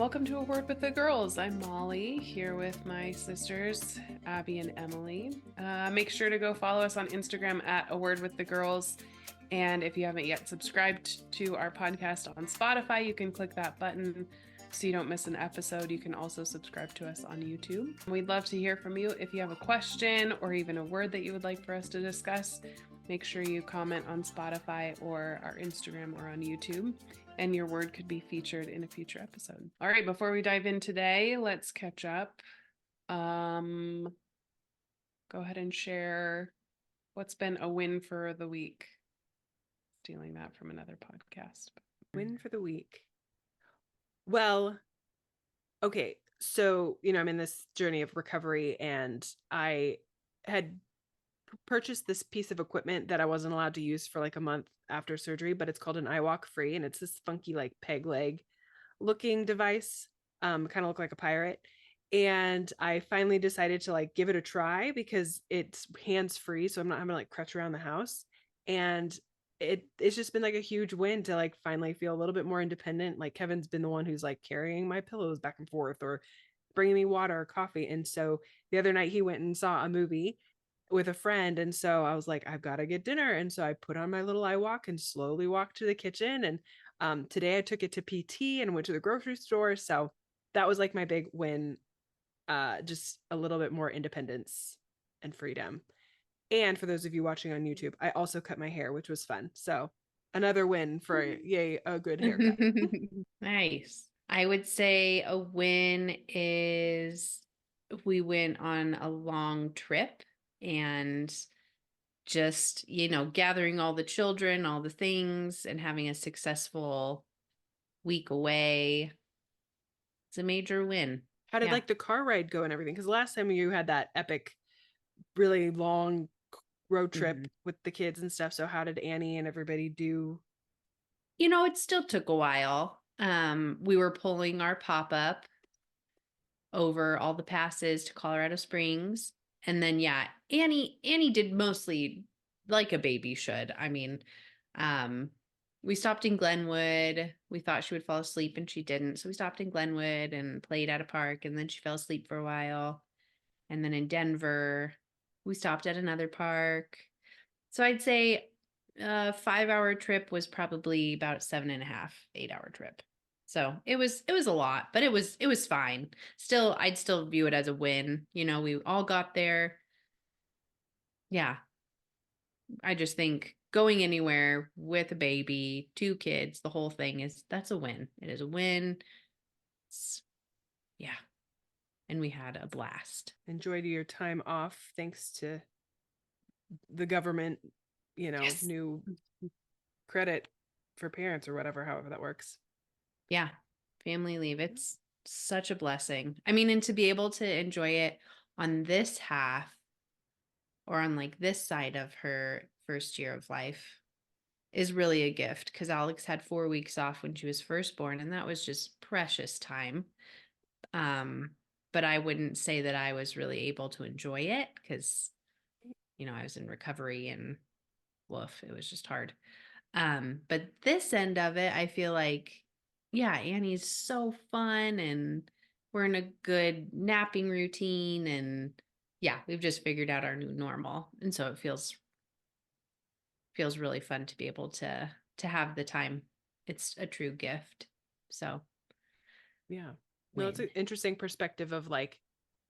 Welcome to A Word with the Girls. I'm Molly, here with my sisters, Abby and Emily. Make sure to go follow us on Instagram at A Word with the Girls. And if you haven't yet subscribed to our podcast on Spotify, you can click that button so you don't miss an episode. You can also subscribe to us on YouTube. We'd love to hear from you. If you have a question or even a word that you would like for us to discuss, make sure you comment on Spotify or our Instagram or on YouTube, and your word could be featured in a future episode. All right, before we dive in today, let's catch up. Go ahead and share what's been a win for the week. Stealing that from another podcast. Win for the week. Well, okay. So, I'm in this journey of recovery, and I had purchased this piece of equipment that I wasn't allowed to use for like a month after surgery, but it's called an iWalk Free, and it's this funky like peg leg looking device. Kind of look like a pirate. And I finally decided to like give it a try because it's hands free, so I'm not having to like crutch around the house. And it's just been like a huge win to like finally feel a little bit more independent. Like Kevin's been the one who's like carrying my pillows back and forth or bringing me water or coffee. And so the other night he went and saw a movie with a friend, and so I was like, I've got to get dinner. And so I put on my little iWalk and slowly walked to the kitchen. And today I took it to PT and went to the grocery store. So that was like my big win. Just a little bit more independence and freedom. And for those of you watching on YouTube, I also cut my hair, which was fun. So another win for yay, a good haircut. Nice. I would say a win is we went on a long trip and just, gathering all the children, all the things, and having a successful week away. It's a major win. How did like the car ride go and everything? Because last time you had that epic, really long road trip with the kids and stuff. So how did Annie and everybody do? It still took a while. We were pulling our pop-up over all the passes to Colorado Springs. And then, Annie did mostly like a baby should. I mean, we stopped in Glenwood. We thought she would fall asleep and she didn't. So we stopped in Glenwood and played at a park, and then she fell asleep for a while. And then in Denver, we stopped at another park. So I'd say a 5-hour trip was probably about 7.5, 8-hour trip. So it was a lot, but it was fine. Still, I'd still view it as a win. We all got there. Yeah. I just think going anywhere with a baby, 2 kids, the whole thing that's a win. It is a win. Yeah. And we had a blast. Enjoyed your time off thanks to the government, Yes. new credit for parents or whatever, however that works. Yeah. Family leave. It's such a blessing. I mean, and to be able to enjoy it on this half or on like this side of her first year of life is really a gift, because Alex had 4 weeks off when she was first born, and that was just precious time. But I wouldn't say that I was really able to enjoy it because, I was in recovery and woof, it was just hard. But this end of it, I feel like, yeah, Annie's so fun and we're in a good napping routine, and yeah, we've just figured out our new normal. And so it feels really fun to be able to have the time. It's a true gift. So yeah. No, it's an interesting perspective of like,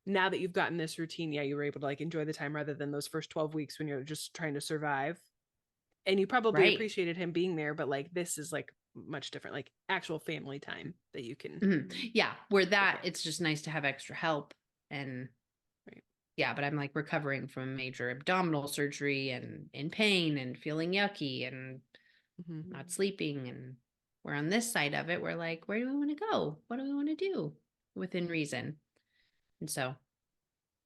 now that you've gotten this routine, you were able to like enjoy the time rather than those first 12 weeks when you're just trying to survive. And you probably appreciated him being there, but like this is like much different, like actual family time that you can. Yeah, where that it's just nice to have extra help. And yeah, but I'm like recovering from a major abdominal surgery and in pain and feeling yucky and not sleeping. And we're on this side of it. We're like, where do we want to go? What do we want to do within reason? And so,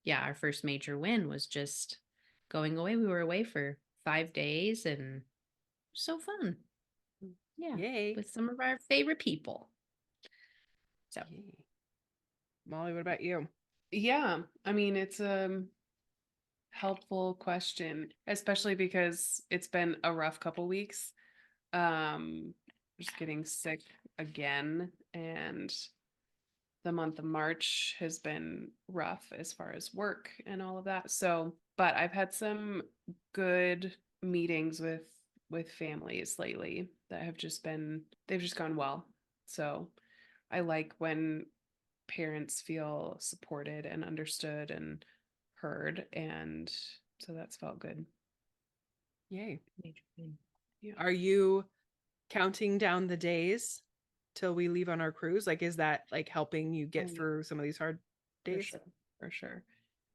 yeah, our first major win was just going away. We were away for 5 days and so fun. Yeah. Yay. With some of our favorite people. So, yay. Molly, what about you? Yeah, I mean, it's a helpful question, especially because it's been a rough couple weeks. Just getting sick again, and the month of March has been rough as far as work and all of that. So, but I've had some good meetings with families lately that have just been they've just gone well. So, I like when parents feel supported and understood and heard, and so that's felt good. Yay. Major thing. Yeah. Are you counting down the days till we leave on our cruise? Like, is that like helping you get Oh, yeah. through some of these hard For days? sure. For sure.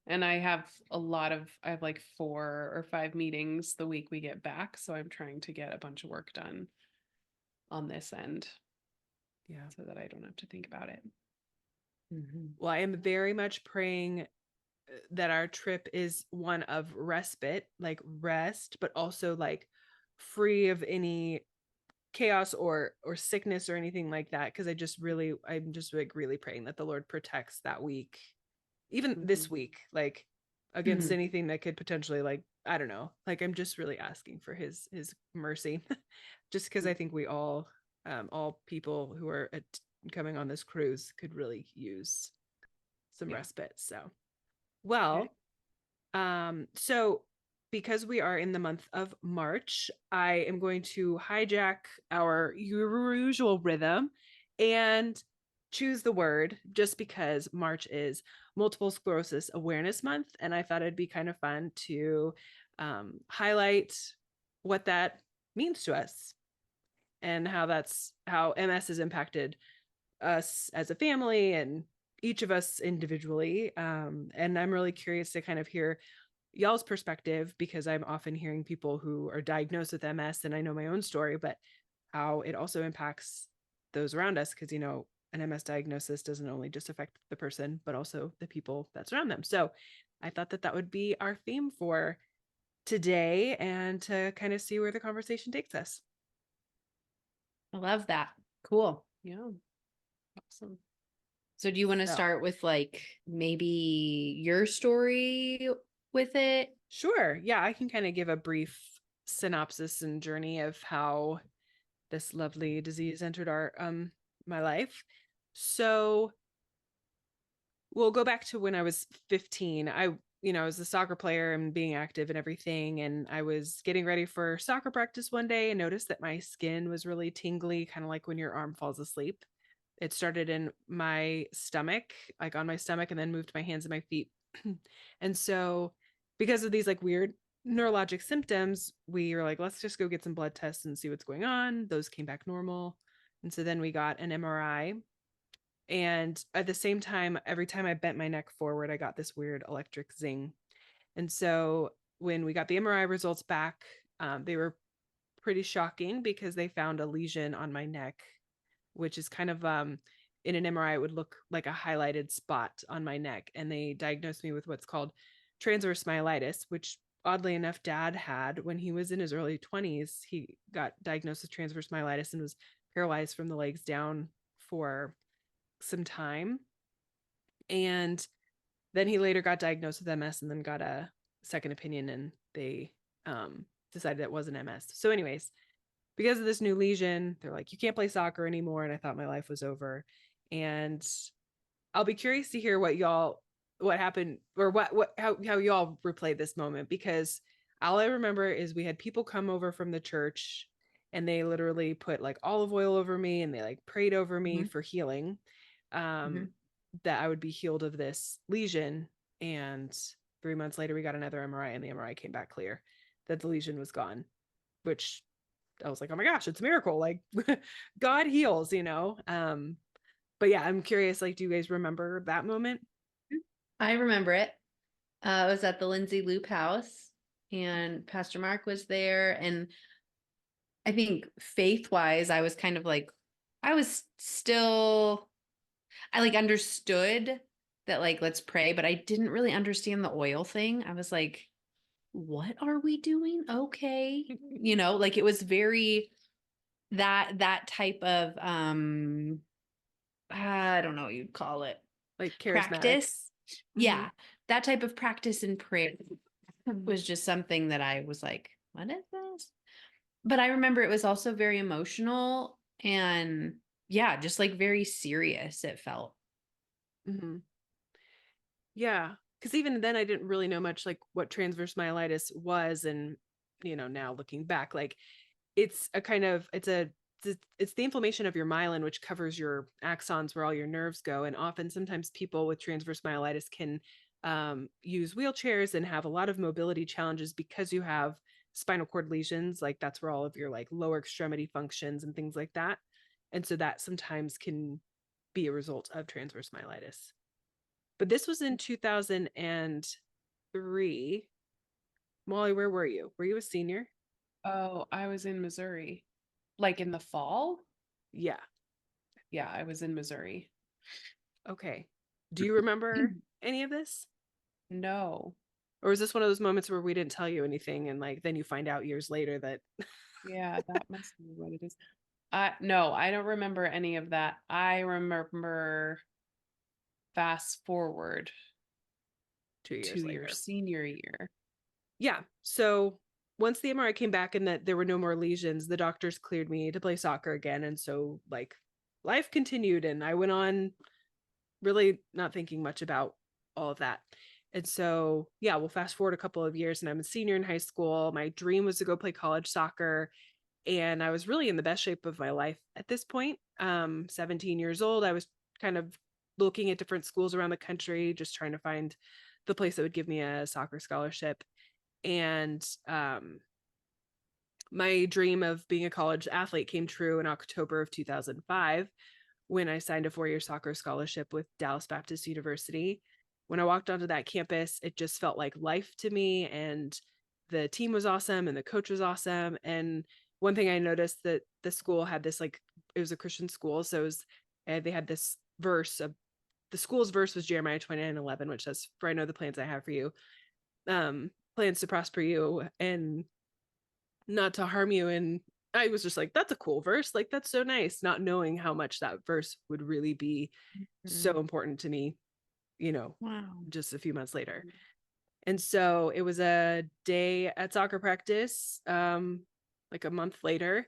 And I have I have like 4 or 5 meetings the week we get back. So I'm trying to get a bunch of work done on this end Yeah. so that I don't have to think about it. Well, I am very much praying that our trip is one of respite, like rest, but also like free of any chaos or sickness or anything like that. Cause I'm just like really praying that the Lord protects that week, even this week, like against anything that could potentially, like, I don't know, like I'm just really asking for his mercy. Just because I think we all people who are coming on this cruise could really use some respite. So well, so because we are in the month of March, I am going to hijack our usual rhythm and choose the word just because March is Multiple Sclerosis Awareness Month. And I thought it'd be kind of fun to highlight what that means to us and how MS has impacted us as a family and each of us individually. And I'm really curious to kind of hear y'all's perspective because I'm often hearing people who are diagnosed with MS, and I know my own story, but how it also impacts those around us because, you know, an MS diagnosis doesn't only just affect the person, but also the people that surround them. So I thought that that would be our theme for today and to kind of see where the conversation takes us. I love that. Cool. Yeah. Awesome. So do you want to So- start with like maybe your story with it? Sure. Yeah, I can kind of give a brief synopsis and journey of how this lovely disease entered our my life. So we'll go back to when I was 15. I was a soccer player and being active and everything, and I was getting ready for soccer practice one day and noticed that my skin was really tingly, kind of like when your arm falls asleep. It started in my stomach, like on my stomach, and then moved to my hands and my feet. And so because of these like weird neurologic symptoms, we were like, let's just go get some blood tests and see what's going on. Those came back normal. And so then we got an MRI. And at the same time, every time I bent my neck forward, I got this weird electric zing. And so when we got the MRI results back, they were pretty shocking because they found a lesion on my neck, which is kind of in an MRI, it would look like a highlighted spot on my neck. And they diagnosed me with what's called transverse myelitis, which oddly enough, Dad had when he was in his early 20s. He got diagnosed with transverse myelitis and was paralyzed from the legs down for some time. And then he later got diagnosed with MS and then got a second opinion, and they decided it wasn't MS. So anyways, because of this new lesion, they're like, you can't play soccer anymore. And I thought my life was over. And I'll be curious to hear what happened or how y'all replayed this moment, because all I remember is we had people come over from the church and they literally put like olive oil over me and they like prayed over me for healing, that I would be healed of this lesion. And 3 months later, we got another MRI and the MRI came back clear that the lesion was gone, which I was like, oh my gosh, it's a miracle. Like God heals, you know? But yeah, I'm curious, like, do you guys remember that moment? I remember it. I was at the Lindsay Loop house and Pastor Mark was there. And I think faith wise, I was kind of like, I was still, I like understood that like, let's pray, but I didn't really understand the oil thing. I was like, what are we doing? Okay. You know, like it was very that type of I don't know what you'd call it. Like charismatic. Practice. Yeah. That type of practice and prayer was just something that I was like, what is this? But I remember it was also very emotional and yeah, just like very serious, it felt. Mm-hmm. Yeah. Because even then, I didn't really know much like what transverse myelitis was. And, now looking back, like it's a kind of, it's the inflammation of your myelin, which covers your axons where all your nerves go. And often, sometimes people with transverse myelitis can use wheelchairs and have a lot of mobility challenges because you have spinal cord lesions. Like that's where all of your like lower extremity functions and things like that. And so that sometimes can be a result of transverse myelitis. But this was in 2003. Molly, where were you? Were you a senior? Oh, I was in Missouri. Like in the fall? Yeah. Yeah, I was in Missouri. Okay. Do you remember any of this? No. Or was this one of those moments where we didn't tell you anything and like then you find out years later that Yeah, that must be what it is. No, I don't remember any of that. I remember fast forward 2 years to your later? senior year. Yeah. So once the MRI came back and that there were no more lesions, the doctors cleared me to play soccer again. And so like life continued and I went on really not thinking much about all of that. And so, yeah, we'll fast forward a couple of years and I'm a senior in high school. My dream was to go play college soccer. And I was really in the best shape of my life at this point. 17 years old. I was kind of looking at different schools around the country, just trying to find the place that would give me a soccer scholarship. And my dream of being a college athlete came true in October of 2005 when I signed a 4-year soccer scholarship with Dallas Baptist University. When I walked onto that campus, it just felt like life to me. And the team was awesome and the coach was awesome. And one thing I noticed that the school had this like, it was a Christian school. So they had this verse of the school's verse was Jeremiah 29:11, which says, "For I know the plans I have for you, plans to prosper you and not to harm you." And I was just like, that's a cool verse. Like, that's so nice, not knowing how much that verse would really be so important to me, Wow. just a few months later. And so it was a day at soccer practice, like a month later.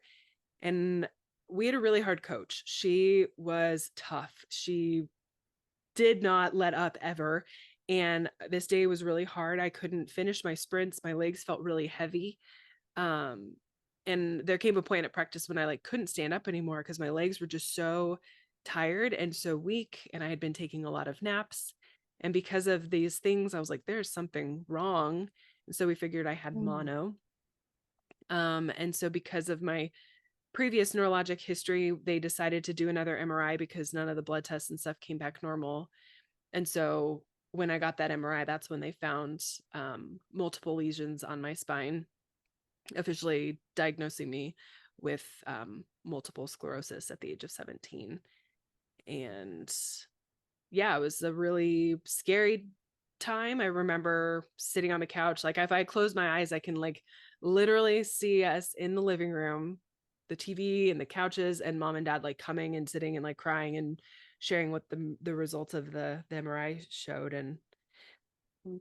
And we had a really hard coach. She was tough. She did not let up ever. And this day was really hard. I couldn't finish my sprints. My legs felt really heavy. Um, and there came a point at practice when I like couldn't stand up anymore because my legs were just so tired and so weak. And I had been taking a lot of naps. And because of these things, I was like, there's something wrong. And so we figured I had mono. And so because of my previous neurologic history, they decided to do another MRI because none of the blood tests and stuff came back normal. And so when I got that MRI, that's when they found multiple lesions on my spine, officially diagnosing me with multiple sclerosis at the age of 17. And yeah, it was a really scary time. I remember sitting on the couch. Like if I close my eyes, I can like literally see us in the living room, the TV and the couches, and mom and dad like coming and sitting and like crying and sharing what the results of the MRI showed. And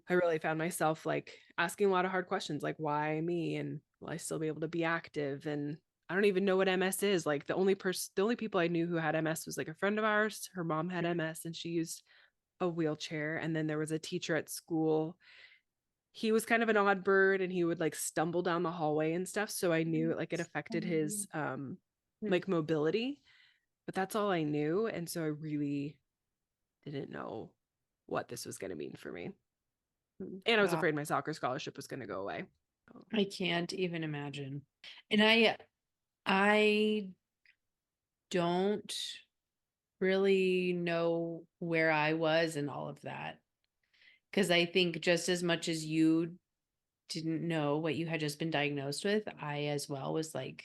I really found myself like asking a lot of hard questions, like why me, and will I still be able to be active? And I don't even know what MS is. Like the only people I knew who had MS was like a friend of ours. Her mom had MS and she used a wheelchair. And then there was a teacher at school. He was kind of an odd bird and he would like stumble down the hallway and stuff. So I knew like it affected his like mobility, but that's all I knew. And so I really didn't know what this was going to mean for me. And I was afraid my soccer scholarship was going to go away. I can't even imagine. And I don't really know where I was in all of that. Because I think just as much as you didn't know what you had just been diagnosed with, I as well was like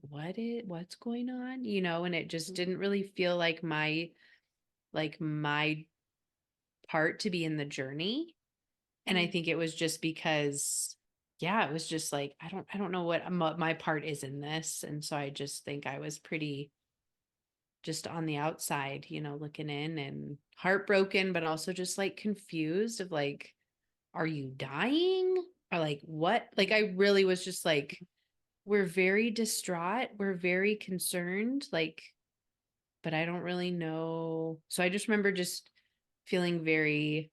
what's going on? And it just didn't really feel like my part to be in the journey. And I think it was just because, yeah, it was just like, I don't know what my part is in this. And so I just think I was pretty just on the outside, looking in and heartbroken, but also just like confused of like, are you dying? Or like, what? Like, I really was just like, we're very distraught. We're very concerned. Like, but I don't really know. So I just remember just feeling very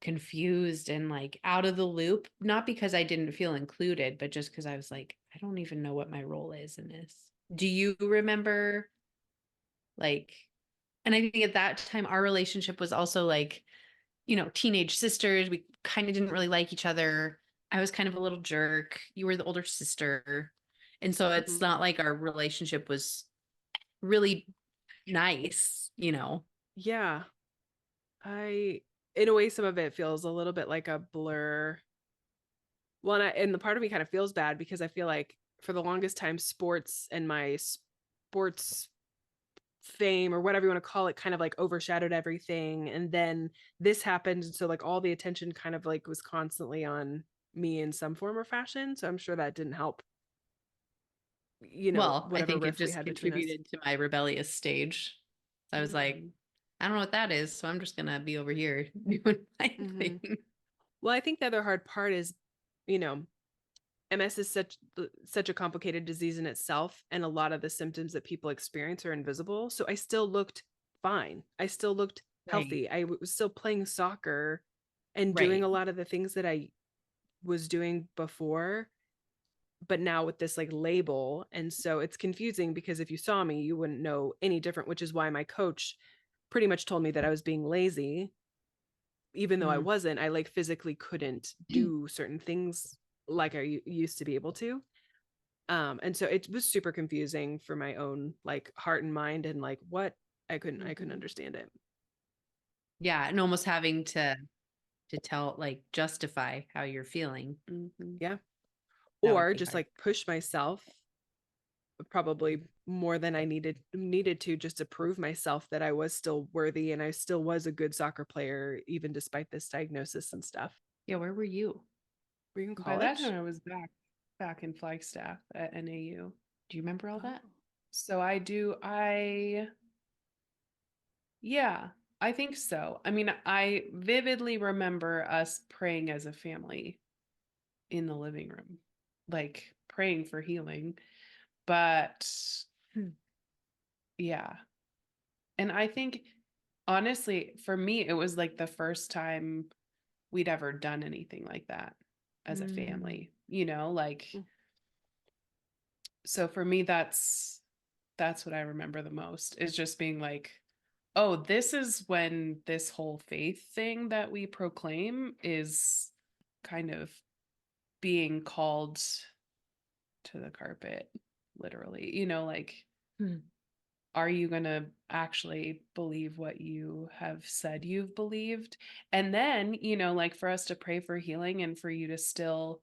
confused and like out of the loop, not because I didn't feel included, but just because I was like, I don't even know what my role is in this. Do you remember like, and I think at that time our relationship was also like, teenage sisters. We kind of didn't really like each other. I was kind of a little jerk. You were the older sister. And so it's Mhm. not like our relationship was really nice. Yeah. In a way, some of it feels a little bit like a blur. Well, and the part of me kind of feels bad because I feel like for the longest time, sports and my sports fame or whatever you want to call it kind of like overshadowed everything. And then this happened. And so like all the attention kind of like was constantly on me in some form or fashion. So I'm sure that didn't help, Well, I whatever think it rift we just had between us. contributed to my rebellious stage. So I was like, Mhm. I don't know what that is. So I'm just going to be over here doing my Mhm. thing. Well, I think the other hard part is, you know, MS is such a complicated disease in itself, and a lot of the symptoms that people experience are invisible. So I still looked fine. I still looked Right. healthy. I was still playing soccer and doing Right. a lot of the things that I was doing before, but now with this like label. And so it's confusing because if you saw me, you wouldn't know any different, which is why my coach pretty much told me that I was being lazy, even though I Mm. wasn't. I like physically couldn't do certain things like I used to be able to. And so it was super confusing for my own like heart and mind, and like what I couldn't Mhm. understand it. Yeah. And almost having to tell, like, justify how you're feeling. Mhm. Yeah. That would Or be just hard. like push myself probably more than I needed to, just to prove myself that I was still worthy and I still was a good soccer player even despite this diagnosis and stuff. Yeah. Where were you? Were you in By that college? time, I was back in Flagstaff at NAU. Do you remember all Oh. that? So yeah, I think so. I mean, I vividly remember us praying as a family in the living room, like praying for healing. But Hmm. yeah. And I think honestly, for me, it was like the first time we'd ever done anything like that as a Mm. family, like Mm. so for me that's what I remember the most is just being like, oh, this is when this whole faith thing that we proclaim is kind of being called to the carpet, literally. Like, Hmm. are you going to actually believe what you have said you've believed? And then, like for us to pray for healing and for you to still,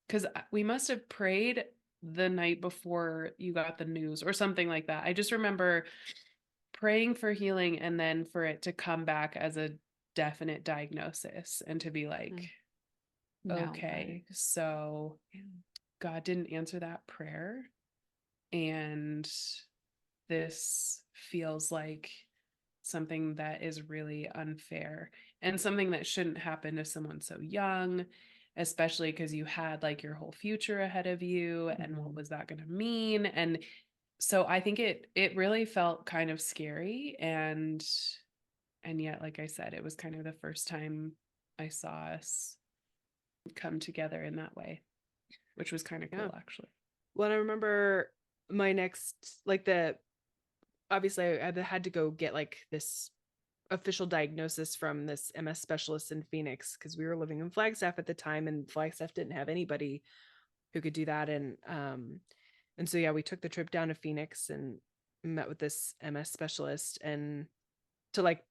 because we must have prayed the night before you got the news or something like that. I just remember praying for healing and then for it to come back as a definite diagnosis and to be like, Mm. Now what? okay, so God didn't answer that prayer. And this feels like something that is really unfair and something that shouldn't happen to someone so young, especially because you had like your whole future ahead of you. And what Mhm. was that going to mean? And so I think it really felt kind of scary, and yet, like I said, it was kind of the first time I saw us come together in that way, which was kind of Yeah. cool actually. Well, I remember my next, like the, obviously I had to go get like this official diagnosis from this MS specialist in Phoenix because we were living in Flagstaff at the time and Flagstaff didn't have anybody who could do that. And so yeah, we took the trip down to Phoenix and met with this MS specialist, and to like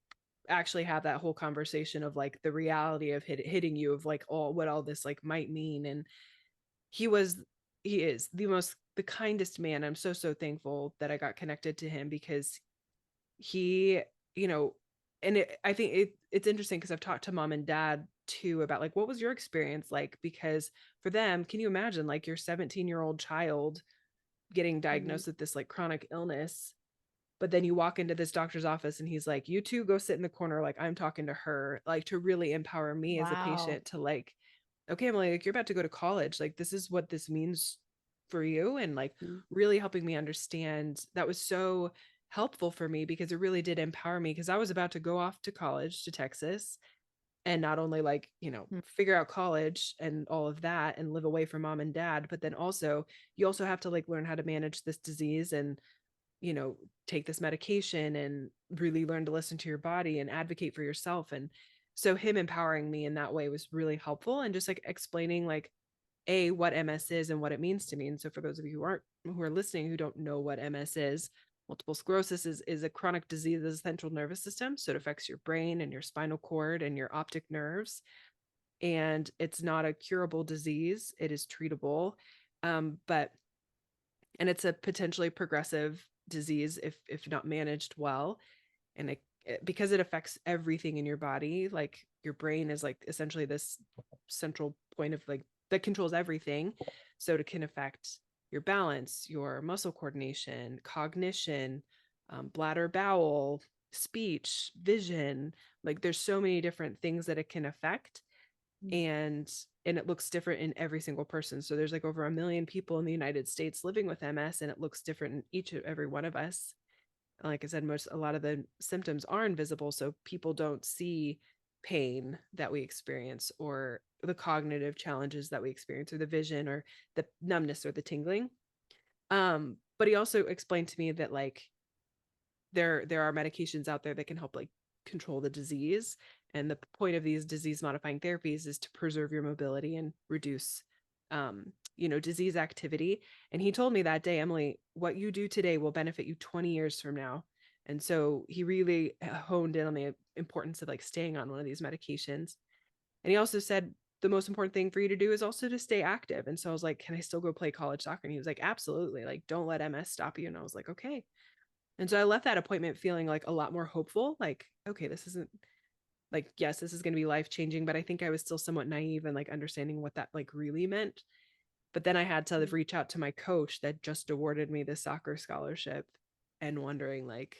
actually have that whole conversation of like the reality of hitting you of like all what all this like might mean. And he was he is the kindest man. I'm so thankful that I got connected to him because he, you know, and I think it's interesting because I've talked to mom and dad too about like what was your experience like, because for them, can you imagine like your 17-year-old child getting Mm-hmm. diagnosed with this like chronic illness, but then you walk into this doctor's office and he's like, you two go sit in the corner, like I'm talking to her, like to really empower me as a Wow. patient to like, okay, Emily, like you're about to go to college, like this is what this means for you, and like really helping me understand. That was so helpful for me because it really did empower me, because I was about to go off to college to Texas, and not only like, figure out college and all of that and live away from mom and dad, but then also you also have to like learn how to manage this disease and, take this medication and really learn to listen to your body and advocate for yourself. And so him empowering me in that way was really helpful, and just like explaining like what MS is and what it means to me. And so for those of you who are listening who don't know what MS is, multiple sclerosis is a chronic disease of the central nervous system. So it affects your brain and your spinal cord and your optic nerves. And it's not a curable disease. It is treatable. But and it's a potentially progressive disease if not managed well. And because it affects everything in your body, like your brain is like essentially this central point of like that controls everything. So it can affect your balance, your muscle coordination, cognition, bladder, bowel, speech, vision. Like there's so many different things that it can affect. And it looks different in every single person. So there's like over 1 million people in the United States living with MS, and it looks different in every one of us. Like I said, a lot of the symptoms are invisible, so people don't see pain that we experience, or the cognitive challenges that we experience, or the vision, or the numbness, or the tingling. But he also explained to me that like there are medications out there that can help like control the disease, and the point of these disease modifying therapies is to preserve your mobility and reduce disease activity. And he told me that day, Emily, what you do today will benefit you 20 years from now. And so he really honed in on the importance of like staying on one of these medications. And he also said the most important thing for you to do is also to stay active. And so I was like, can I still go play college soccer? And he was like, absolutely. Like, don't let MS stop you. And I was like, okay. And so I left that appointment feeling like a lot more hopeful. Like, okay, this isn't like, yes, this is going to be life changing, but I think I was still somewhat naive and like understanding what that like really meant. But then I had to reach out to my coach that just awarded me the soccer scholarship, and wondering like,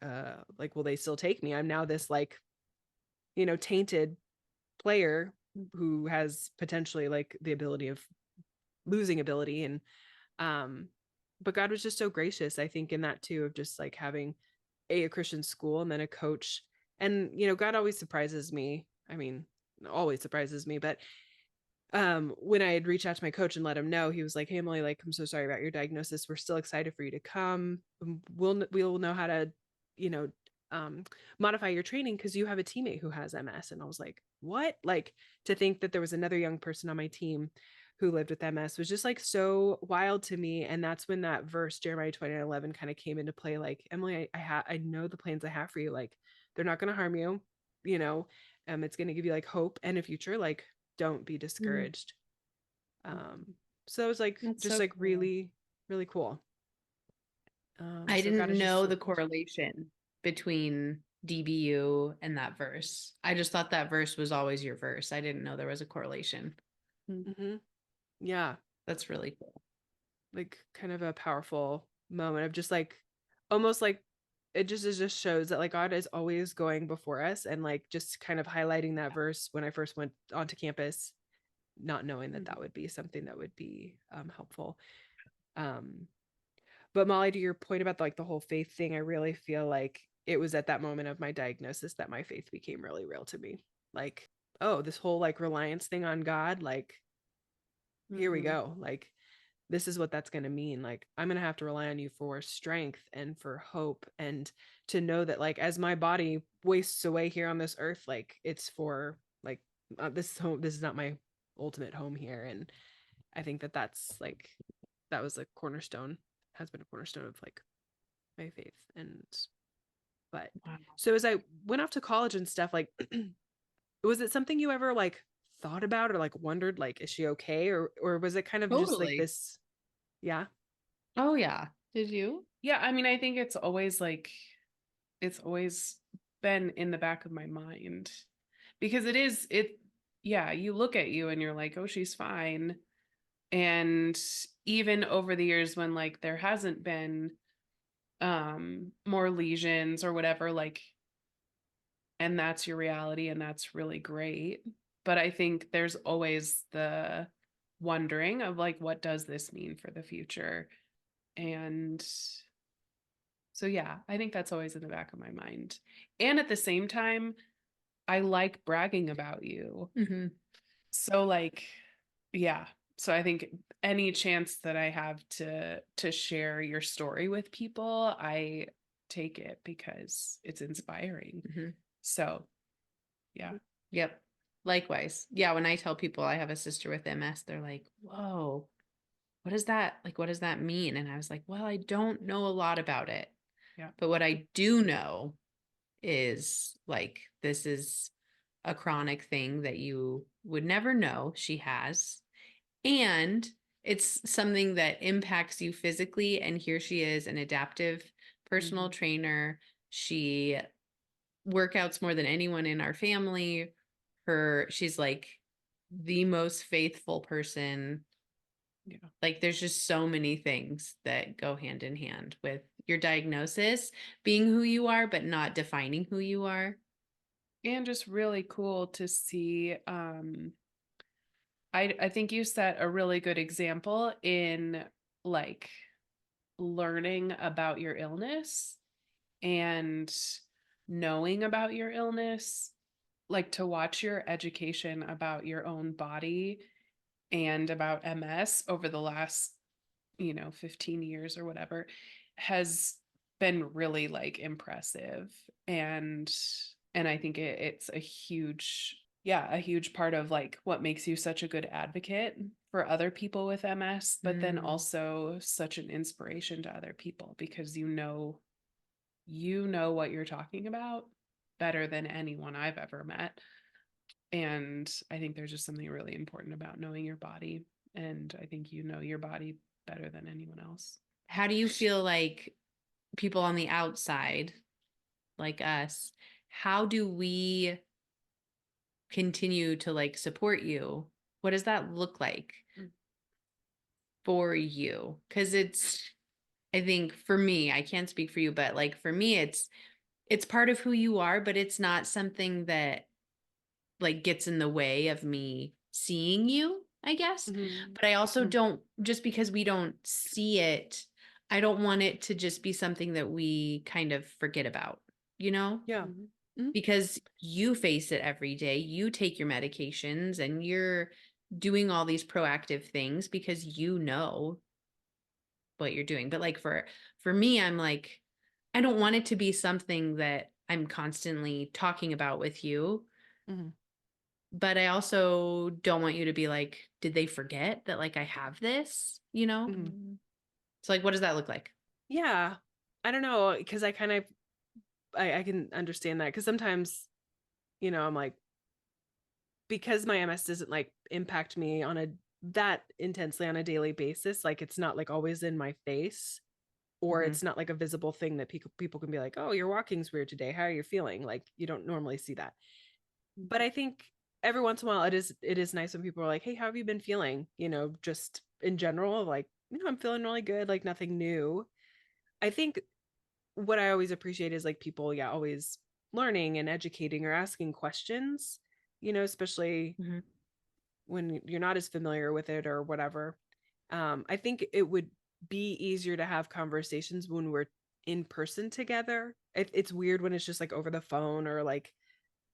will they still take me? I'm now this like, tainted player who has potentially like the ability of losing ability. And but God was just so gracious, I think, in that too, of just like having a Christian school and then a coach. And God always surprises me. I mean, always surprises me, but when I had reached out to my coach and let him know, he was like, hey Emily, like, I'm so sorry about your diagnosis, we're still excited for you to come. We'll know how to you know modify your training because you have a teammate who has MS. And I was like, what? Like, to think that there was another young person on my team who lived with MS was just like so wild to me. And that's when that verse Jeremiah 29:11 kind of came into play. Like, Emily, I know the plans I have for you. Like, they're not going to harm you, you know it's going to give you like hope and a future. Like, don't be discouraged. So that was like That's just so like cool. really, really cool. I So God didn't is just know so the gracious. correlation between DBU and that verse. I just thought that verse was always your verse. I didn't know there was a correlation. Mm-hmm. Yeah, That's really cool. like kind of a powerful moment of just like almost like it just shows that like God is always going before us, and like just kind of highlighting that verse when I first went onto campus, not knowing that that would be something that would be helpful. But Molly, to your point about like the whole faith thing, I really feel like it was at that moment of my diagnosis that my faith became really real to me. Like, oh, this whole like reliance thing on God, like, here we go. Like, this is what that's going to mean. Like, I'm going to have to rely on you for strength and for hope, and to know that like as my body wastes away here on this earth, like it's for like this is home. This is not my ultimate home here. And I think that that's like that was a cornerstone, has been a cornerstone of like my faith. And but Wow. so as I went off to college and stuff, like was it something you ever like thought about or like wondered like, is she okay? Or was it kind of just like Totally. this? Yeah. Oh yeah. Did you? Yeah, I mean, I think it's always like it's always been in the back of my mind, because yeah, you look at you and you're like, oh, she's fine. And even over the years when like there hasn't been more lesions or whatever, like, and that's your reality, and that's really great. But I think there's always the wondering of like, what does this mean for the future? And So yeah, I think that's always in the back of my mind. And at the same time, I like bragging about you. Mm-hmm. So like, yeah. So I think any chance that I have to share your story with people, I take it because it's inspiring. Mm-hmm. So, yeah. Yep. Likewise. Yeah, when I tell people I have a sister with MS, they're like, "Whoa, what is that? Like, what does that mean?" And I was like, "Well, I don't know a lot about it. Yeah. But what I do know is like this is a chronic thing that you would never know she has. And it's something that impacts you physically. And here she is, an adaptive personal trainer. She workouts more than anyone in our family. She's like the most faithful person. Yeah. Like there's just so many things that go hand in hand with your diagnosis being who you are, but not defining who you are. And just really cool to see. I think you set a really good example in like learning about your illness and knowing about your illness, like to watch your education about your own body and about MS over the last, 15 years or whatever has been really like impressive. And I think it's a huge, yeah, a huge part of like what makes you such a good advocate for other people with MS, but then also such an inspiration to other people because you know what you're talking about better than anyone I've ever met. And I think there's just something really important about knowing your body. And I think you know your body better than anyone else. How do you feel like people on the outside, like us, how do we continue to like support you? What does that look like for you? Because I think for me, I can't speak for you, but like for me, it's part of who you are, but it's not something that like gets in the way of me seeing you, I guess. But I also don't, just because we don't see it, I don't want it to just be something that we kind of forget about, you know? Yeah. Because you face it every day. You take your medications and you're doing all these proactive things because you know what you're doing. But like for me, I'm like, I don't want it to be something that I'm constantly talking about with you. But I also don't want you to be like, did they forget that like I have this, you know? So like, what does that look like? Yeah. I don't know, because I kind of I can understand that, because sometimes, I'm like, because my MS doesn't like impact me on a that intensely on a daily basis, like it's not like always in my face, or it's not like a visible thing that people can be like, oh, your walking's weird today, how are you feeling? Like you don't normally see that. But I think every once in a while it is nice when people are like, hey, how have you been feeling, just in general, like, I'm feeling really good, like nothing new. I think what I always appreciate is like people, yeah, always learning and educating or asking questions, especially when you're not as familiar with it or whatever. I think it would be easier to have conversations when we're in person together. It's weird when it's just like over the phone, or like,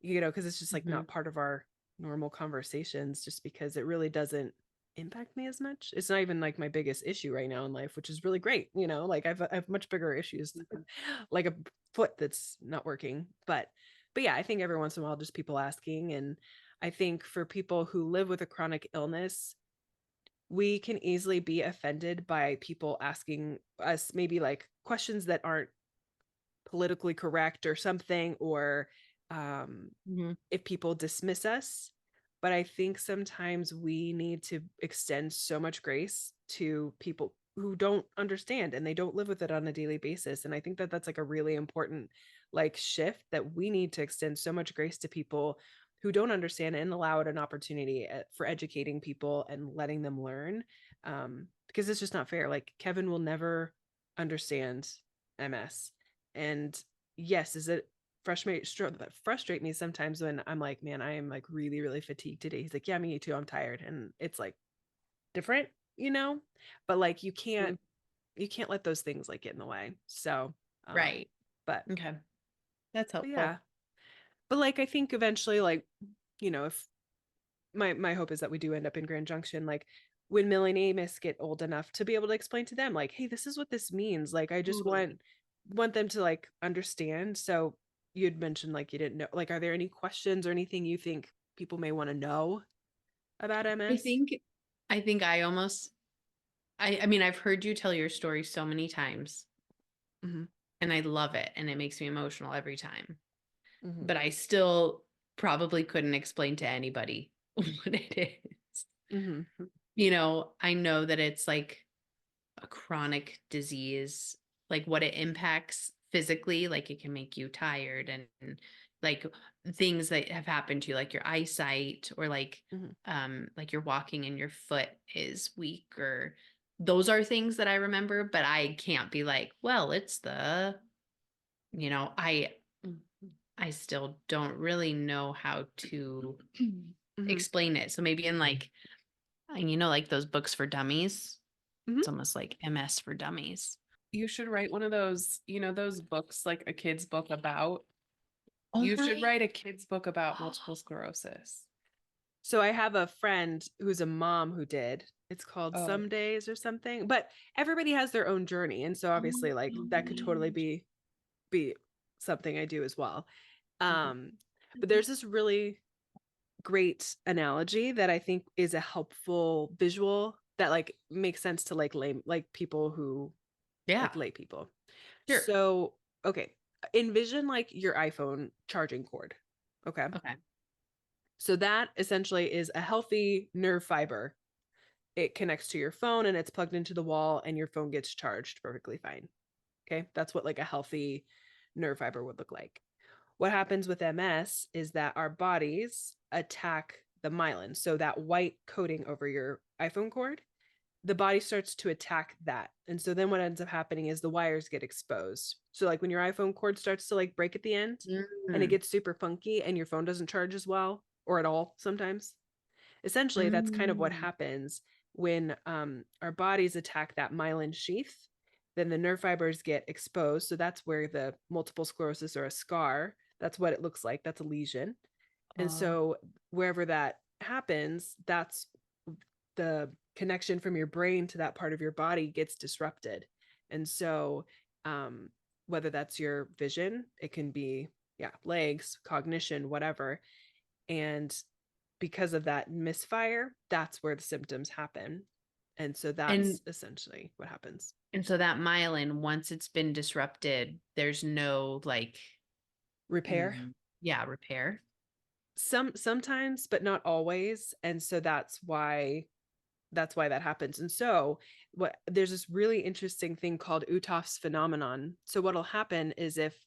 because it's just like not part of our normal conversations, just because it really doesn't impact me as much. It's not even like my biggest issue right now in life, which is really great. Like I've much bigger issues, like a foot that's not working. But yeah, I think every once in a while, just people asking. And I think for people who live with a chronic illness, we can easily be offended by people asking us maybe like questions that aren't politically correct or something, or if people dismiss us. But I think sometimes we need to extend so much grace to people who don't understand and they don't live with it on a daily basis. And I think that that's like a really important like shift, that we need to extend so much grace to people who don't understand, and allow it an opportunity for educating people and letting them learn. Because it's just not fair. Like Kevin will never understand MS. And yes, is it frustrate me sometimes when I'm like, man, I am like really, really fatigued today. He's like, yeah, me too, I'm tired. And it's like different. But like you can't let those things like get in the way. So Right. But Okay. That's helpful. yeah. But like, I think eventually, like, if my hope is that we do end up in Grand Junction, like when Millie and Amos get old enough to be able to explain to them, like, hey, this is what this means. Like, I just Totally. want them to like understand. So you'd mentioned like you didn't know, like, are there any questions or anything you think people may want to know about I MS? think I almost I mean, I've heard you tell your story so many times Mm-hmm. and I love it and it makes me emotional every time. Mm-hmm. But I still probably couldn't explain to anybody what it is. Mm-hmm. I know that it's like a chronic disease, like what it impacts physically, like it can make you tired and like things that have happened to you, like your eyesight or like you're walking and your foot is weak or those are things that I remember, but I can't be like, well, it's the, you know, I still don't really know how to Mm-hmm. explain it. So maybe in like those books for dummies, Mm-hmm. it's almost like MS for dummies. You should write one of those, those books, like a kid's book about. Oh You should my. write a kid's book about multiple sclerosis. So I have a friend who's a mom who did. It's called Oh, Some Days or something. But everybody has their own journey, and so Oh obviously, like, my that could totally gosh. be something I do as well. mhm. Um, but there's this really great analogy that I think is a helpful visual that like makes sense to like people who Yeah, like lay people. sure. So, okay, envision like your iPhone charging cord. Okay. Okay. So that essentially is a healthy nerve fiber. It connects to your phone and it's plugged into the wall and your phone gets charged perfectly fine. Okay. That's what like a healthy nerve fiber would look like. What happens with MS is that our bodies attack the myelin. So that white coating over your iPhone cord, the body starts to attack that. And so then what ends up happening is the wires get exposed. So like when your iPhone cord starts to like break at the end and it Mm, gets super funky and your phone doesn't charge as well or at all sometimes, essentially that's kind of what mm. happens when our bodies attack that myelin sheath. Then the nerve fibers get exposed, so that's where the multiple sclerosis or a scar, that's what it looks like, that's a lesion. And Oh. so wherever that happens, that's the connection from your brain to that part of your body gets disrupted. And so um, whether that's your vision, it can be, yeah, legs, cognition, whatever. And because of that misfire, that's where the symptoms happen. And so And that's essentially what happens. and so that myelin, once it's been disrupted, there's no like, Repair yeah, repair. sometimes, but not always. And so that's why that happens. And so what there's this really interesting thing called Uthoff's phenomenon. So what'll happen is if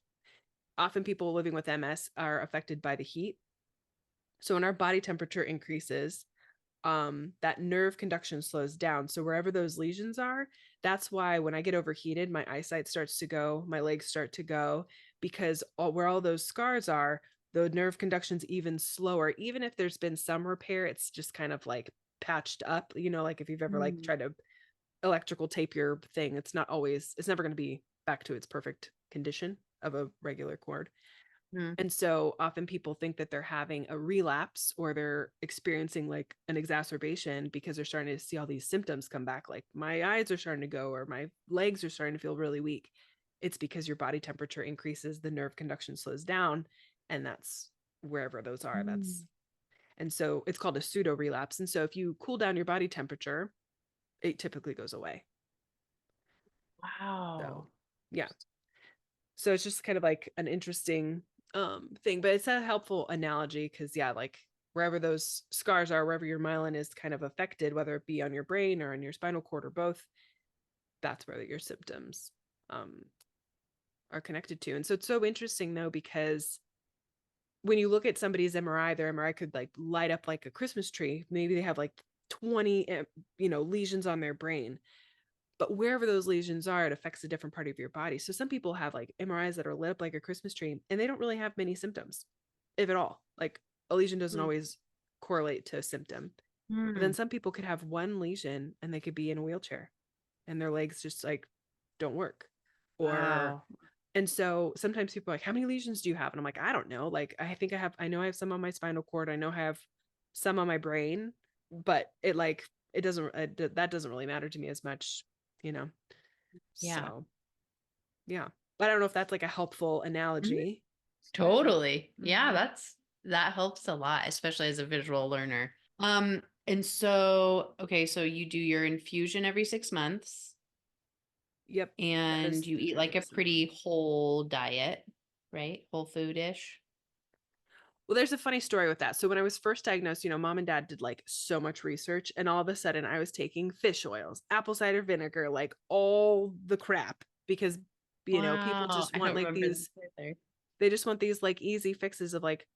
often people living with MS are affected by the heat. So when our body temperature increases, that nerve conduction slows down. So wherever those lesions are, that's why when I get overheated, my eyesight starts to go, my legs start to go, because where all those scars are, the nerve conduction's even slower. Even if there's been some repair, it's just kind of like patched up. Like if you've ever like Mm. tried to electrical tape your thing, it's never going to be back to its perfect condition of a regular cord. Mm. And so often people think that they're having a relapse or they're experiencing like an exacerbation because they're starting to see all these symptoms come back, like my eyes are starting to go or my legs are starting to feel really weak. It's because your body temperature increases, the nerve conduction slows down, and that's wherever those are. Mm. And so it's called a pseudo relapse. And so if you cool down your body temperature, it typically goes away. So Wow. yeah. So it's just kind of like an interesting thing, but it's a helpful analogy because yeah, like wherever those scars are, wherever your myelin is kind of affected, whether it be on your brain or on your spinal cord or both, that's where your symptoms um are connected to. And so it's so interesting though, because when you look at somebody's MRI, their MRI could like light up like a Christmas tree. Maybe they have like 20 lesions on their brain, but wherever those lesions are, it affects a different part of your body. So some people have like MRIs that are lit up like a Christmas tree and they don't really have many symptoms, if at all. Like a lesion doesn't Mm. always correlate to a symptom. But then Mm. some people could have one lesion and they could be in a wheelchair and their legs just like don't work. Or Wow. And so sometimes people are like, how many lesions do you have? And I'm like, I don't know. Like, I know I have some on my spinal cord. I know I have some on my brain, but that doesn't really matter to me as much, you know? Yeah. So yeah, but I don't know if that's like a helpful analogy. Totally. Yeah, Mhm. that helps a lot, especially as a visual learner. And so, okay, so you do your infusion every 6 months Yep. That and is you the eat journey like of a a simple. pretty whole diet, right? Whole food-ish. Well, there's a funny story with that. So when I was first diagnosed, mom and dad did like so much research, and all of a sudden I was taking fish oils, apple cider vinegar, like all the crap because people Wow. just I want don't like remember this either. they just want these like easy fixes of like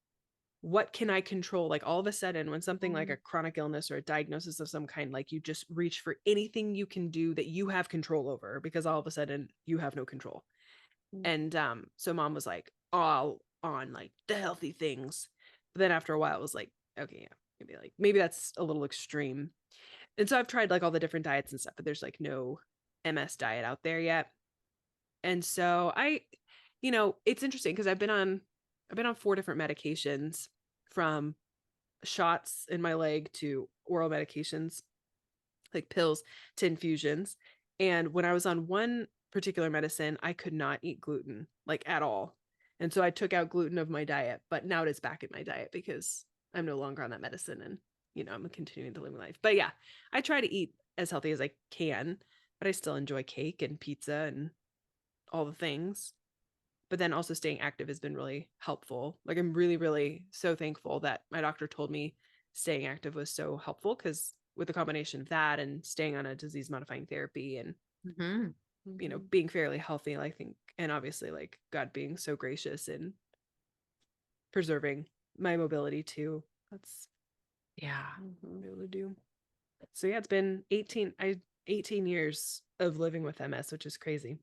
what can I control? Like all of a sudden when something like a chronic illness or a diagnosis of some kind, like you just reach for anything you can do that you have control over because all of a sudden you have no control. And so mom was like all on like the healthy things. But then after a while it was like, okay, yeah, maybe that's a little extreme. And so I've tried like all the different diets and stuff, but there's like no MS diet out there yet. And so it's interesting because I've been on 4 different medications, from shots in my leg to oral medications like pills to infusions. And when I was on one particular medicine, I could not eat gluten like at all. And so I took out gluten of my diet, but now it is back in my diet because I'm no longer on that medicine and I'm continuing to live my life. But yeah, I try to eat as healthy as I can, but I still enjoy cake and pizza and all the things. But then also staying active has been really helpful. Like I'm really, really so thankful that my doctor told me staying active was so helpful, because with the combination of that and staying on a disease modifying therapy and Mm-hmm. being fairly healthy, I think, and obviously like God being so gracious in preserving my mobility too. That's Yeah. what I'm able to do. So yeah, it's been 18 years of living with MS, which is crazy.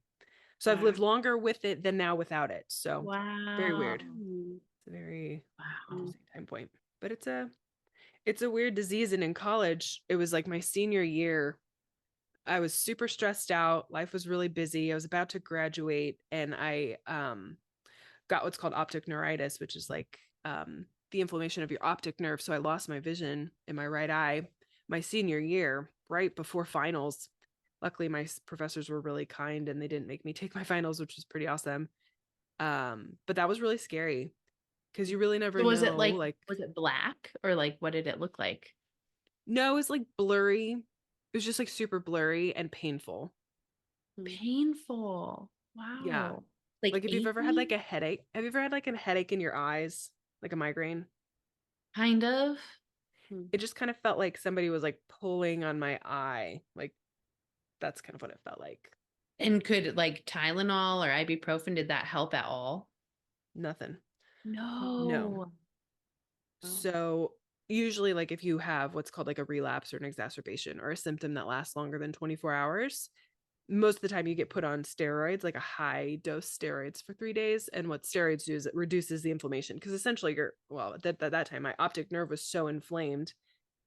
So I've lived longer with it than now without it. So very Wow. weird. It's a very Wow. interesting time point. But it's a weird disease. And in college, it was like my senior year. I was super stressed out. Life was really busy. I was about to graduate, and I got what's called optic neuritis, which is like the inflammation of your optic nerve. So I lost my vision in my right eye my senior year, right before finals. Luckily, my professors were really kind and they didn't make me take my finals, which was pretty awesome. But that was really scary because you really never So was it know. like, Like, was it black or like, what did it look like? no, it was like blurry. It was just like super blurry and painful. Painful. Yeah. Wow. Like Like if you've ever had achy? like a headache, have you ever had like a headache in your eyes, like a migraine? Kind of. It just kind of felt like somebody was like pulling on my eye. Like that's kind of what it felt like. And could like Tylenol or ibuprofen, did that help at all? Nothing. No. No. So usually like if you have what's called like a relapse or an exacerbation or a symptom that lasts longer than 24 hours, most of the time you get put on steroids, like a high dose steroids for 3 days. And what steroids do is it reduces the inflammation, because essentially at that time, my optic nerve was so inflamed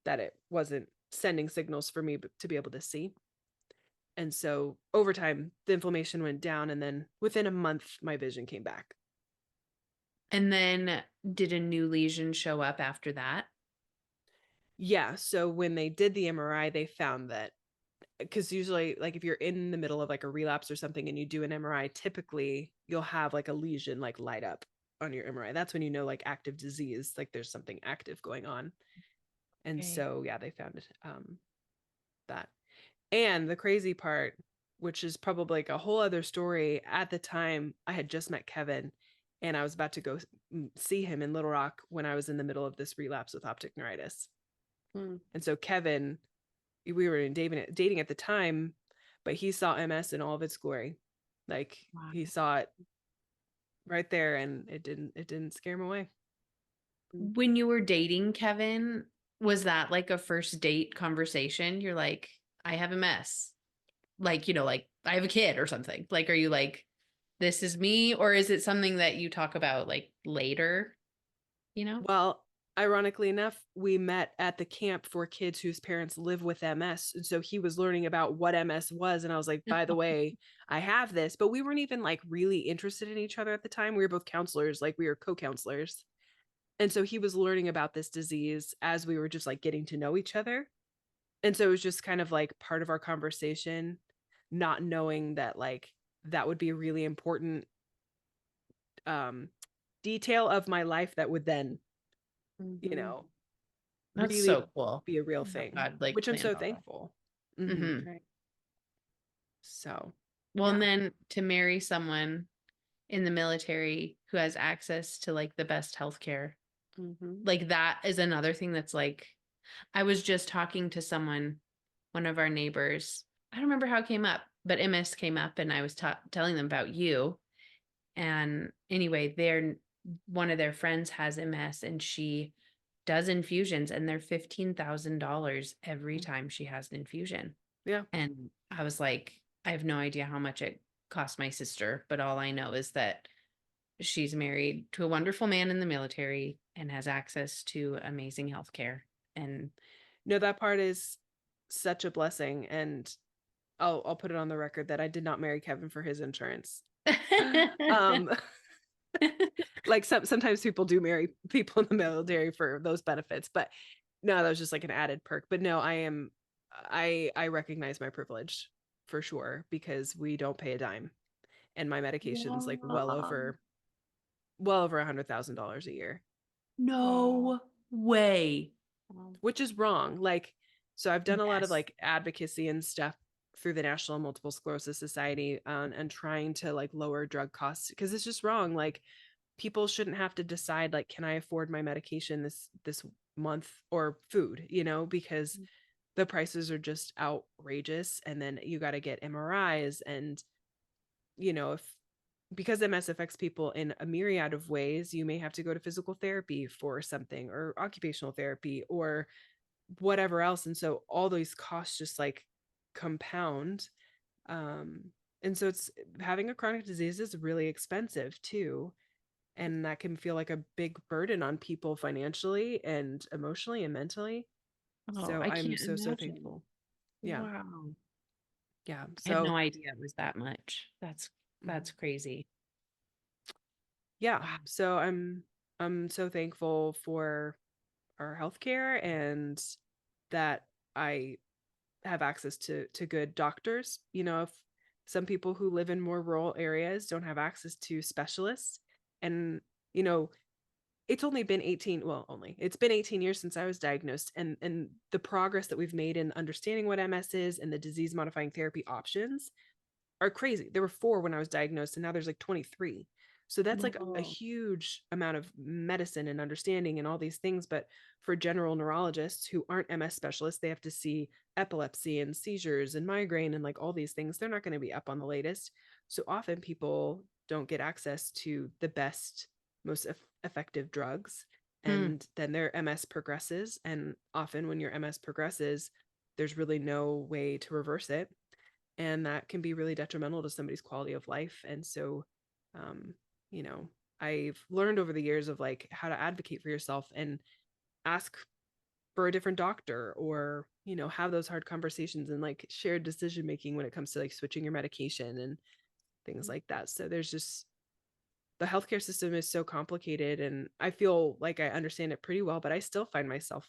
that it wasn't sending signals for me to be able to see. And so over time, the inflammation went down. And then within a month, my vision came back. And then did a new lesion show up after that? Yeah. So when they did the MRI, they found that, because usually like if you're in the middle of like a relapse or something and you do an MRI, typically you'll have like a lesion like light up on your MRI. That's when you know like active disease, like there's something active going on. And Okay. so yeah, they found that. And the crazy part, which is probably like a whole other story, at the time I had just met Kevin and I was about to go see him in Little Rock when I was in the middle of this relapse with optic neuritis. And so Kevin, we were dating at the time, but he saw MS in all of its glory. Like Wow. he saw it right there, and it didn't scare him away. When you were dating Kevin, was that like a first date conversation? You're like, I have a mess. Like, like I have a kid or something. Like, are you like, this is me? Or is it something that you talk about like later, you know? Well, ironically enough, we met at the camp for kids whose parents live with MS. And so he was learning about what MS was. And I was like, by the way, I have this. But we weren't even like really interested in each other at the time. We were both counselors, like we were co-counselors. And so he was learning about this disease as we were just like getting to know each other. And so it was just kind of like part of our conversation, not knowing that like that would be a really important detail of my life that would then, you know, That's really so cool. be a real How thing, God, like, which I'm so planned all that. thankful. Right. So, Well, yeah. and then to marry someone in the military who has access to like the best healthcare, like that is another thing that's like, I was just talking to someone, one of our neighbors. I don't remember how it came up, but MS came up, and I was telling them about you. And anyway, one of their friends has MS, and she does infusions, and they're $15,000 every time she has an infusion. Yeah. And I was like, I have no idea how much it cost my sister, but all I know is that she's married to a wonderful man in the military and has access to amazing health care. And No, that part is such a blessing. And I'll put it on the record that I did not marry Kevin for his insurance. Like sometimes people do marry people in the military for those benefits, but no, that was just like an added perk. But no, I recognize my privilege for sure, because we don't pay a dime, and my medication's like well over $100,000 a year. No way. Which is wrong. Like, so I've done a lot of Yes. like advocacy and stuff through the National Multiple Sclerosis Society, and trying to like lower drug costs, because it's just wrong. Like, people shouldn't have to decide like, can I afford my medication this month, or food, because the prices are just outrageous. And then you got to get MRIs, and if because MS affects people in a myriad of ways, you may have to go to physical therapy for something, or occupational therapy, or whatever else. And so all those costs just like compound. And so it's having a chronic disease is really expensive too. And that can feel like a big burden on people financially and emotionally and mentally. Oh, So I I'm can't so imagine. thankful. Yeah. Wow. Yeah. I had So no idea it was that much. That's crazy. yeah. Wow. So I'm so thankful for our healthcare, and that I have access to good doctors. If some people who live in more rural areas don't have access to specialists, and you know it's only been 18, well, it's been 18 years since I was diagnosed, and the progress that we've made in understanding what MS is and the disease modifying therapy options are crazy. There were 4 when I was diagnosed, and now there's like 23. So that's like a huge amount of medicine and understanding and all these things. But for general neurologists who aren't MS specialists, they have to see epilepsy and seizures and migraine and like all these things. They're not going to be up on the latest. So often people don't get access to the best, most effective drugs. And then their MS progresses. And often when your MS progresses, there's really no way to reverse it. And that can be really detrimental to somebody's quality of life. And so, um, I've learned over the years of like how to advocate for yourself and ask for a different doctor, or, have those hard conversations and like shared decision making when it comes to like switching your medication and things like that. So there's just, the healthcare system is so complicated, and I feel like I understand it pretty well, but I still find myself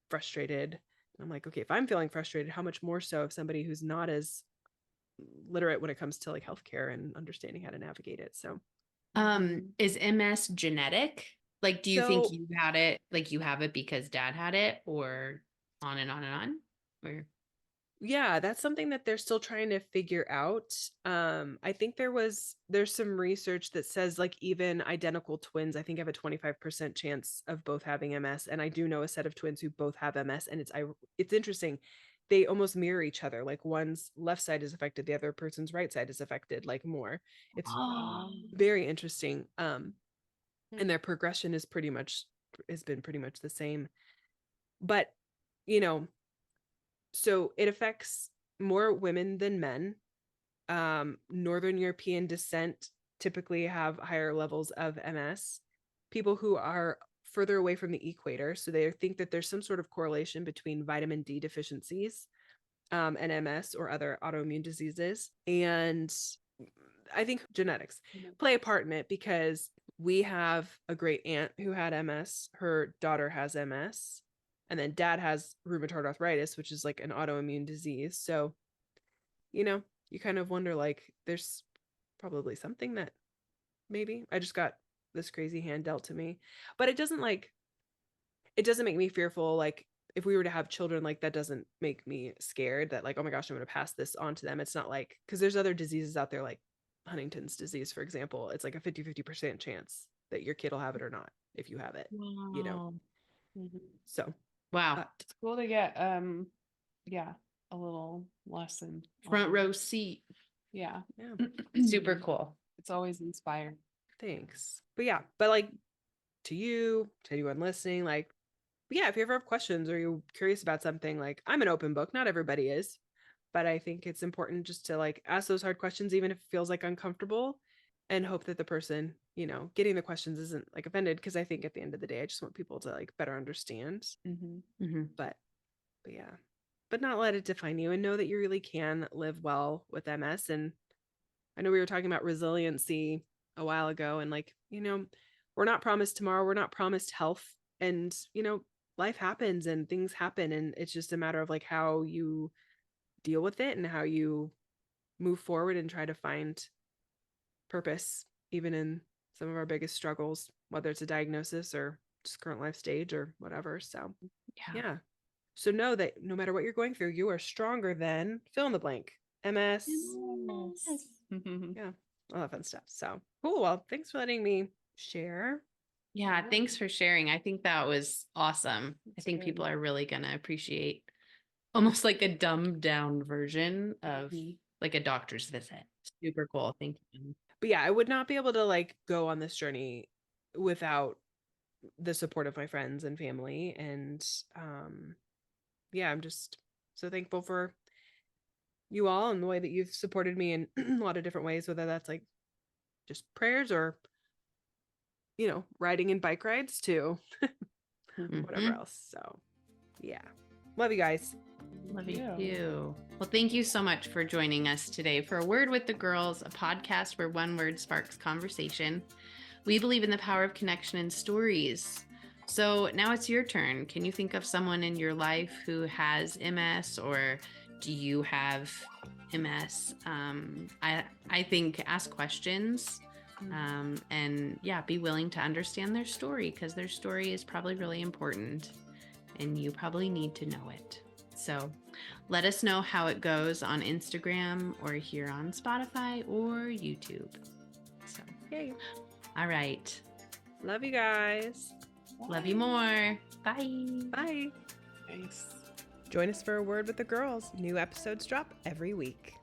frustrated. I'm like, okay, if I'm feeling frustrated, how much more so if somebody who's not as literate when it comes to like healthcare and understanding how to navigate it. So Is MS genetic? Like, do you think so you had it, like you have it because dad had it, or on and on and on? Or yeah, that's something that they're still trying to figure out. I think there's some research that says like even identical twins, I think, have a 25% chance of both having MS. And I do know a set of twins who both have MS, and it's interesting. They almost mirror each other. Like one's left side is affected, the other person's right side is affected, like more. It's very interesting. And their progression has been pretty much the same. But, you know, so it affects more women than men. Northern European descent typically have higher levels of MS. People who are further away from the equator. So they think that there's some sort of correlation between vitamin D deficiencies and MS or other autoimmune diseases. And I think genetics play a part in it, because we have a great aunt who had MS. Her daughter has MS. And then dad has rheumatoid arthritis, which is like an autoimmune disease. So, you know, you kind of wonder, like, there's probably something that maybe I just got this crazy hand dealt to me. But it doesn't make me fearful. Like, if we were to have children, like, that doesn't make me scared that, like, oh my gosh, I'm going to pass this on to them. It's not like, because there's other diseases out there, like Huntington's disease, for example. It's like a 50% chance that your kid will have it or not if you have it, you know? So, Wow. It's cool to get, yeah, a little lesson. Front row seat. Yeah. yeah, Super cool. It's always inspiring. thanks. But yeah, but like, to anyone listening, like, yeah, if you ever have questions or you're curious about something, like, I'm an open book. Not everybody is, but I think it's important just to like ask those hard questions, even if it feels like uncomfortable, and hope that the person, you know, getting the questions isn't like offended. Because I think at the end of the day, I just want people to like better understand. But yeah, but not let it define you, and know that you really can live well with MS. And I know we were talking about resiliency a while ago, and like, you know, we're not promised tomorrow. We're not promised health. And, you know, life happens and things happen. And it's just a matter of like how you deal with it and how you move forward and try to find purpose, even in some of our biggest struggles, whether it's a diagnosis or just current life stage or whatever. So, yeah. So know that no matter what you're going through, you are stronger than fill in the blank. MS. Yeah, all that fun stuff. So cool. Well, thanks for letting me share. Yeah, thanks for sharing. I think that was awesome. I think good. people are really going to appreciate almost like a dumbed down version of like a doctor's visit. Super cool. Thank you. But yeah, I would not be able to like go on this journey without the support of my friends and family. And yeah, I'm just so thankful for you all and the way that you've supported me in a lot of different ways, whether that's like just prayers or, you know, riding and bike rides too, whatever else. So yeah, love you guys. Love you too. Well, thank you so much for joining us today for A Word with the Girls, a podcast where one word sparks conversation. We believe in the power of connection and stories. So now it's your turn. Can you think of someone in your life who has MS, or do you have MS? I think ask questions and yeah, be willing to understand their story, because their story is probably really important and you probably need to know it. So let us know how it goes on Instagram or here on Spotify or YouTube. So, Yay. All right. Love you guys. Love you more. Bye. Bye. Thanks. Join us for A Word with the Girls. New episodes drop every week.